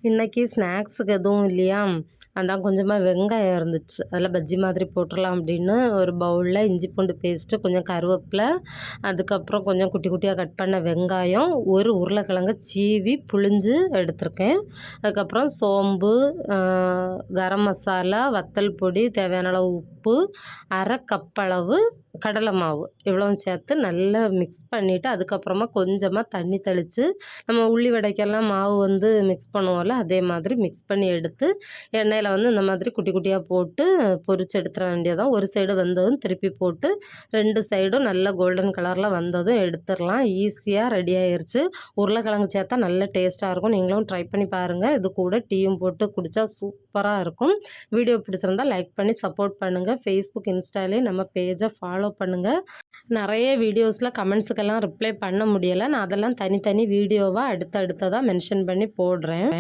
இன்றைக்கி ஸ்நாக்ஸுக்கு எதுவும் இல்லையா, அதான் கொஞ்சமாக வெங்காயம் இருந்துச்சு. அதில் பஜ்ஜி மாதிரி போட்டுடலாம் அப்படின்னு ஒரு பவுலில் இஞ்சி பூண்டு பேஸ்ட்டு, கொஞ்சம் கருவேப்பிலை, அதுக்கப்புறம் கொஞ்சம் குட்டி குட்டியாக கட் பண்ண வெங்காயம், ஒரு உருளைக்கிழங்கு சீவி புழிஞ்சு எடுத்திருக்கேன். அதுக்கப்புறம் சோம்பு, கரம் மசாலா, வத்தல் பொடி, தேவையான அளவு உப்பு, அரை கப் அளவு கடலை மாவு இவ்வளவும் சேர்த்து நல்லா மிக்ஸ் பண்ணிவிட்டு, அதுக்கப்புறமா கொஞ்சமாக தண்ணி தெளித்து நம்ம உள்ளி வடைக்கெல்லாம் மாவு வந்து மிக்ஸ் பண்ணுவோம்ல, அதே மாதிரி மிக்ஸ் பண்ணி எடுத்து எண்ணெயில் வந்து இந்த மாதிரி குட்டி குட்டியாக போட்டு பொரிச்சு எடுத்துட வேண்டியதான். ஒரு சைடு வந்ததும் திருப்பி போட்டு 2 சைடும் நல்லா கோல்டன் கலரில் வந்ததும் எடுத்துடலாம். ஈஸியாக ரெடி ஆயிடுச்சு. உருளைக்கிழங்கு சேர்த்தா நல்ல டேஸ்ட்டாக இருக்கும். நீங்களும் ட்ரை பண்ணி பாருங்கள். இது கூட டீயும் போட்டு குடித்தா சூப்பராக இருக்கும். வீடியோ பிடிச்சிருந்தால் லைக் பண்ணி சப்போர்ட் பண்ணுங்கள். ஃபேஸ்புக், இன்ஸ்டாலேயும் நம்ம பேஜை ஃபாலோ பண்ணுங்கள். நிறைய வீடியோஸில் கமெண்ட்ஸுக்கெல்லாம் ரிப்ளை பண்ண முடியலை. நான் அதெல்லாம் தனித்தனி வீடியோவாக அடுத்ததாக மென்ஷன் பண்ணி போடுறேன்.